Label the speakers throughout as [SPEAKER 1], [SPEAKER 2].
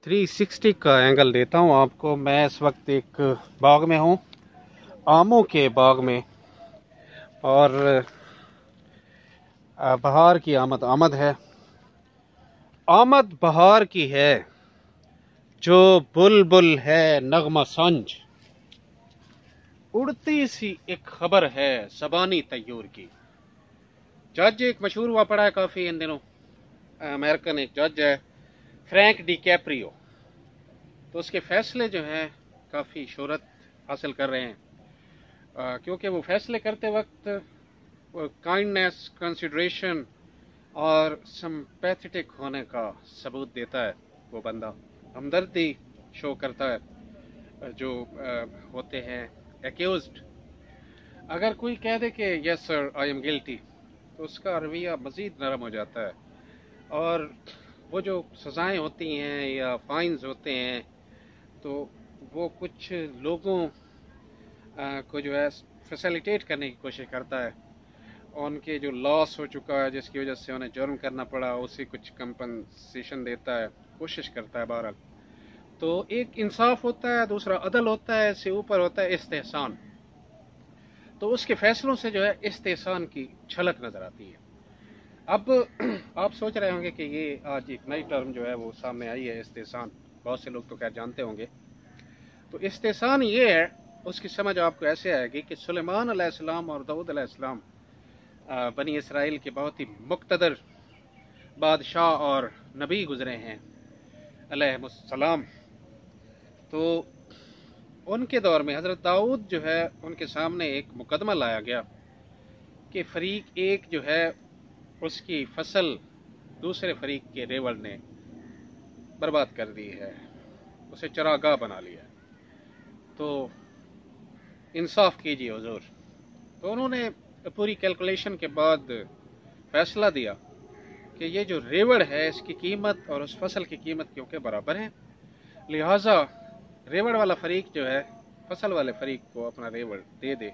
[SPEAKER 1] 360 का एंगल देता हूँ आपको। मैं इस वक्त एक बाग में हूँ, आमों के बाग में, और बहार की आमद आमद है। आमद बहार की है, जो बुलबुल है नगमा संज, उड़ती सी एक खबर है ज़बानी तय्यूर की। जज एक मशहूर हुआ पड़ा है काफ़ी इन दिनों, अमेरिकन एक जज है, फ्रैंक डी कैप्रियो। तो उसके फैसले जो हैं काफ़ी शोहरत हासिल कर रहे हैं, क्योंकि वो फैसले करते वक्त काइंडनेस, कंसिडरेशन और सिंपैथेटिक होने का सबूत देता है। वो बंदा हमदर्दी शो करता है जो होते हैं एक्यूज्ड। अगर कोई कह दे कि yes sir I am guilty, तो उसका रवैया मज़ीद नरम हो जाता है, और वो जो सज़ाएं होती हैं या फाइन्स होते हैं, तो वो कुछ लोगों को जो है फैसिलिटेट करने की कोशिश करता है। उनके जो लॉस हो चुका है, जिसकी वजह से उन्हें जुर्म करना पड़ा, उसे कुछ कंपनसेशन देता है, कोशिश करता है। बहरहाल तो एक इंसाफ होता है, दूसरा अदल होता है, इससे ऊपर होता है इस्तेहसान। तो उसके फैसलों से जो है इस्तेहसान की झलक नज़र आती है। अब आप सोच रहे होंगे कि ये आज एक नई टर्म जो है वो सामने आई है, इस्तेहसान। बहुत से लोग तो खैर जानते होंगे। तो इस्तेहसान ये है, उसकी समझ आपको ऐसे आएगी कि सुलेमान अलैहिस्सलाम और दाऊद अलैहिस्सलाम बनी इसराइल के बहुत ही मुक़्तदर बादशाह और नबी गुजरे हैं अलैहिस्सलाम। तो उनके दौर में हज़रत दाऊद जो है, उनके सामने एक मुकदमा लाया गया कि फरीक एक जो है उसकी फसल दूसरे फरीक के रेवड़ ने बर्बाद कर दी है, उसे चरागाह बना लिया, तो इंसाफ कीजिए हुजूर। तो उन्होंने पूरी कैलकुलेशन के बाद फैसला दिया कि ये जो रेवड़ है इसकी कीमत और उस फसल की कीमत क्योंकि बराबर है, लिहाजा रेवड़ वाला फरीक जो है फसल वाले फरीक को अपना रेवड़ दे दे,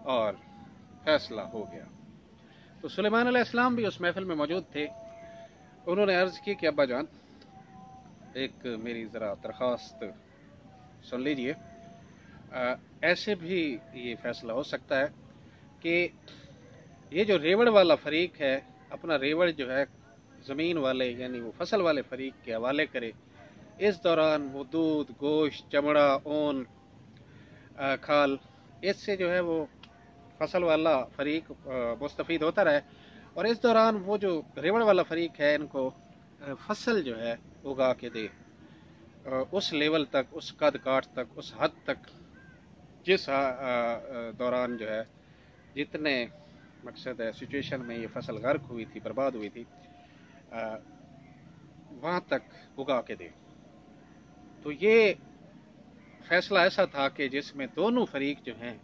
[SPEAKER 1] और फैसला हो गया। तो सुलेमान अलैहिस्सलाम भी उस महफिल में मौजूद थे। उन्होंने अर्ज़ की कि अब्बा जान, एक मेरी ज़रा दरख्वास्त सुन लीजिए। ऐसे भी ये फैसला हो सकता है कि ये जो रेवड़ वाला फरीक है अपना रेवड़ जो है ज़मीन वाले यानी वो फसल वाले फरीक के हवाले करे। इस दौरान वो दूध, गोश्त, चमड़ा, ऊन, खाल, इससे जो है वो फसल वाला फरीक मुस्तफ़ीद होता रहे, और इस दौरान वो जो रेवड़ वाला फरीक है इनको फसल जो है उगा के दे, उस लेवल तक, उस कद काठ तक, उस हद तक, जिस दौरान जो है जितने मकसद है सिचुएशन में ये फसल गर्क हुई थी, बर्बाद हुई थी, वहाँ तक उगा के दे। तो ये फैसला ऐसा था कि जिसमें दोनों फरीक जो हैं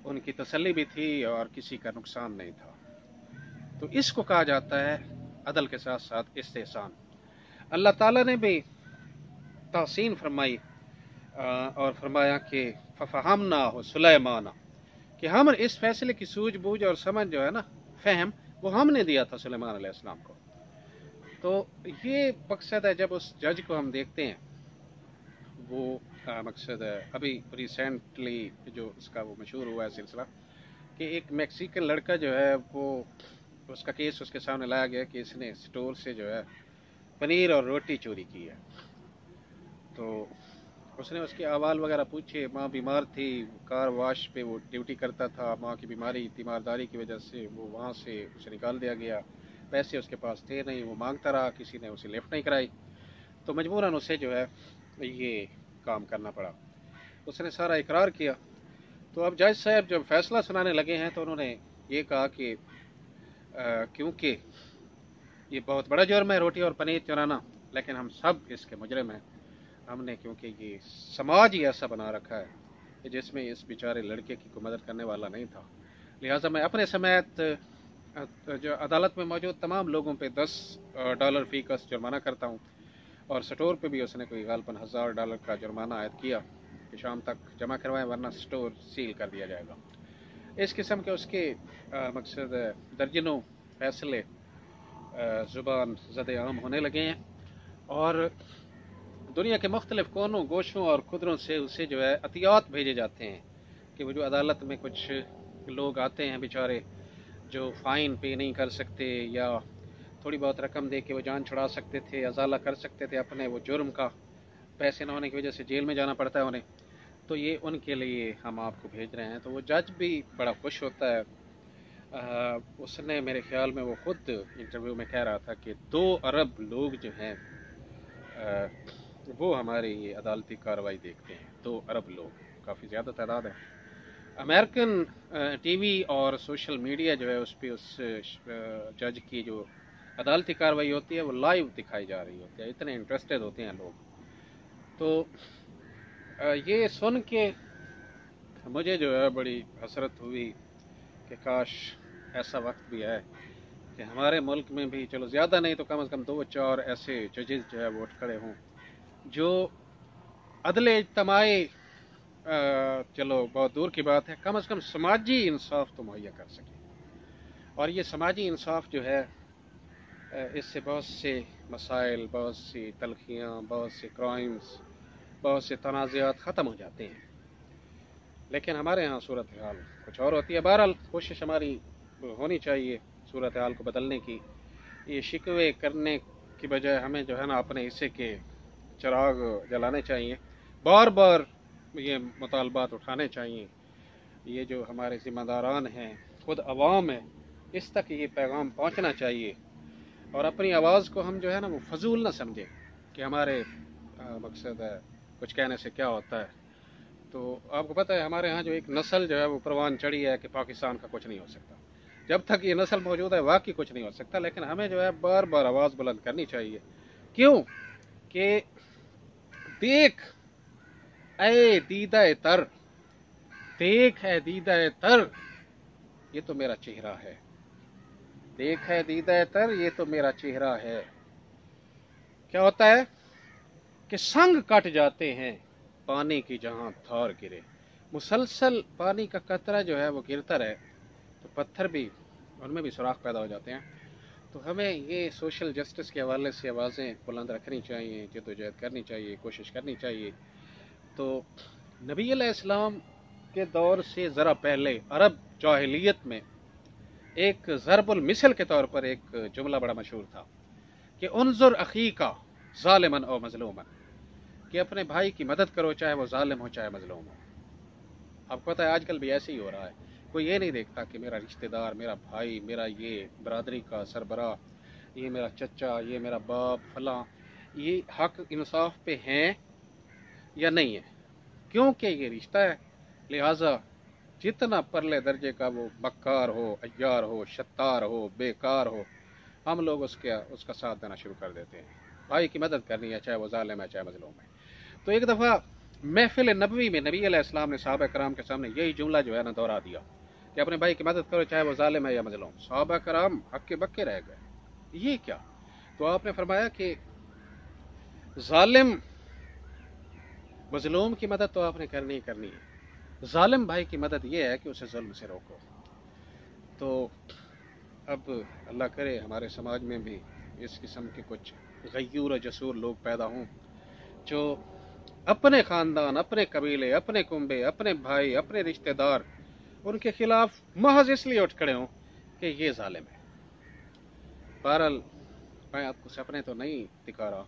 [SPEAKER 1] उनकी तसल्ली भी थी और किसी का नुकसान नहीं था। तो इसको कहा जाता है अदल के साथ साथ इस्तेहसान। अल्लाह ताला ने भी तहसीन फरमाई और फरमाया कि फ़फ़हमना हो सुलेमाना, कि हम इस फैसले की सूझबूझ और समझ जो है ना, फ़हम, वो हमने दिया था सुलेमान अलैहिस्सलाम को। तो ये मकसद है जब उस जज को हम देखते हैं, वो मकसद है अभी रिसेंटली जो उसका वो मशहूर हुआ है सिलसिला कि एक मैक्सिकन लड़का जो है वो उसका केस उसके सामने लाया गया कि इसने स्टोर से जो है पनीर और रोटी चोरी की है। तो उसने उसके अहवाल वगैरह पूछे। माँ बीमार थी, कार वाश पे वो ड्यूटी करता था, माँ की बीमारी, तीमारदारी की वजह से वो वहाँ से उसे निकाल दिया गया, पैसे उसके पास थे नहीं, वो मांगता रहा, किसी ने उसे लिफ्ट नहीं कराई, तो मजबूरन उसे जो है ये काम करना पड़ा। उसने सारा इकरार किया। तो अब जज साहब जब फैसला सुनाने लगे हैं तो उन्होंने ये कहा कि क्योंकि ये बहुत बड़ा जुर्म है रोटी और पनीर चुराना, लेकिन हम सब इसके मुजरिम हैं। हमने क्योंकि ये समाज ही ऐसा बना रखा है कि जिसमें इस बेचारे लड़के की कोई मदद करने वाला नहीं था, लिहाजा मैं अपने समेत जो अदालत में मौजूद तमाम लोगों पे $10 फ़ी का जुर्माना करता हूँ, और स्टोर पे भी उसने कोई गालपन $1000 का जुर्माना आयद किया कि शाम तक जमा करवाएं वरना स्टोर सील कर दिया जाएगा। इस किस्म के उसके मकसद दर्जनों फैसले ज़ुबान ज़द आम होने लगे हैं, اور دنیا کے مختلف کونوں گوشوں اور خدروں سے اسے جو ہے عطیات بھیجے جاتے ہیں کہ وہ جو عدالت میں کچھ لوگ آتے ہیں بیچارے جو فائن پے نہیں کر سکتے یا تھوڑی بہت رقم دے کے وہ جان چھڑا سکتے تھے، ازالہ کر سکتے تھے اپنے وہ جرم کا، پیسے نہ ہونے کی وجہ سے جیل میں جانا پڑتا ہے انہیں، تو یہ ان کے لیے ہم آپ کو بھیج رہے ہیں۔ تو وہ جج بھی بڑا خوش ہوتا ہے۔ اس نے میرے خیال میں وہ خود انٹرویو میں کہہ رہا تھا کہ 2 ارب لوگ جو ہیں وہ ہماری یہ عدالتی کارروائی دیکھتے ہیں، 2 ارب لوگ، کافی زیادہ تعداد ہے۔ امریکن ٹی وی اور سوشل میڈیا جو ہے اس پہ اس جج کی جو عدالتی کارروائی ہوتی ہے وہ لائیو دکھائی جا رہی ہوتی ہے، اتنے انٹرسٹڈ ہوتے ہیں لوگ۔ تو یہ سن کے مجھے جو ہے بڑی حسرت ہوئی کہ کاش ایسا وقت بھی ہے کہ ہمارے ملک میں بھی چلو زیادہ نہیں تو کم از کم 2-4 ایسے ججز جو ہے وہ اٹھ کھڑے ہوں جو عدل اجتماعی چلو بہت دور کی بات ہے، کم از کم سماجی انصاف تو مہیا کر سکیں۔ اور یہ سماجی انصاف جو ہے اس سے بہت سے مسائل، بہت سی تلخیاں، بہت سے کرائمز، بہت سے تنازعات ختم ہو جاتے ہیں۔ لیکن ہمارے ہاں صورتحال کچھ اور ہوتی ہے۔ بہرحال کوشش ہماری ہونی چاہیے صورتحال کو بدلنے کی۔ یہ شکوے کرنے کی بجائے ہمیں جو ہے نا اپنے حصے کے چراغ جلانے چاہیے، بار بار یہ مطالبات اٹھانے چاہیے۔ یہ جو ہمارے ذمہ داران ہیں، خود عوام ہے، اس تک یہ پیغام پہنچنا چاہیے، اور اپنی آواز کو ہم جو ہے نا وہ فضول نہ سمجھیں کہ ہمارے مقصد ہے کچھ کہنے سے کیا ہوتا ہے۔ تو آپ کو پتہ ہے ہمارے ہاں جو ایک نسل جو ہے وہ پروان چڑھی ہے کہ پاکستان کا کچھ نہیں ہو سکتا۔ جب تک یہ نسل موجود ہے واقعی کچھ نہیں ہو سکتا، لیکن ہمیں جو ہے بار بار آواز بلند کرنی چاہیے۔ کیوں کہ دیکھ اے دیدہ تر، دیکھ اے دیدہ تر، یہ تو میرا چہرہ ہے، دیکھ اے دیدہ تر، یہ تو میرا چہرہ ہے۔ کیا ہوتا ہے کہ سنگ کٹ جاتے ہیں پانی کی جہاں دھار گرے۔ مسلسل پانی کا قطرہ جو ہے وہ گرتا رہے تو پتھر بھی ان میں بھی سوراخ پیدا ہو جاتے ہیں۔ تو ہمیں یہ سوشل جسٹس کے حوالے سے آوازیں بلند رکھنی چاہیے، جدوجہد کرنی چاہیے، کوشش کرنی چاہیے۔ تو نبی علیہ السلام کے دور سے ذرا پہلے عرب جاہلیت میں ایک ضرب المثل کے طور پر ایک جملہ بڑا مشہور تھا کہ انظر اخیکا ظالمن او مظلومن، کہ اپنے بھائی کی مدد کرو چاہے وہ ظالم ہو چاہے مظلوم ہو۔ آپ کو پتہ ہے آج کل بھی ایسے ہی ہو رہا ہے، کوئی یہ نہیں دیکھتا کہ میرا رشتہ دار، میرا بھائی، میرا یہ برادری کا سربراہ، یہ میرا چچا، یہ میرا باپ فلاں، یہ حق انصاف پہ ہیں یا نہیں ہے، کیونکہ یہ رشتہ ہے۔ لہٰذا جتنا پرلے درجے کا وہ مکار ہو، عیار ہو، شطار ہو، بیکار ہو، ہم لوگ اس کا ساتھ دینا شروع کر دیتے ہیں۔ بھائی کی مدد کرنی ہے چاہے وہ ظالم ہے چاہے مظلوم ہے۔ تو ایک دفعہ محفل نبوی میں نبی علیہ السلام نے صحابہ کرام کے سامنے یہی جملہ جو ہے نا دہرا دیا کہ اپنے بھائی کی مدد کرو چاہے وہ ظالم ہے یا مظلوم۔ صحابہ کرام ہکے بکے رہ گئے، یہ کیا؟ تو آپ نے فرمایا کہ ظالم مظلوم کی مدد تو آپ نے کرنی ہی کرنی ہے، ظالم بھائی کی مدد یہ ہے کہ اسے ظلم سے روکو۔ تو اب اللہ کرے ہمارے سماج میں بھی اس قسم کے کچھ غیور و جسور لوگ پیدا ہوں جو اپنے خاندان، اپنے قبیلے، اپنے کنبے، اپنے بھائی، اپنے رشتہ دار، ان کے خلاف محض اس لیے اٹھ کھڑے ہوں کہ یہ ظالم ہے۔ بہرحال میں آپ کو سپنے تو نہیں دکھا رہا،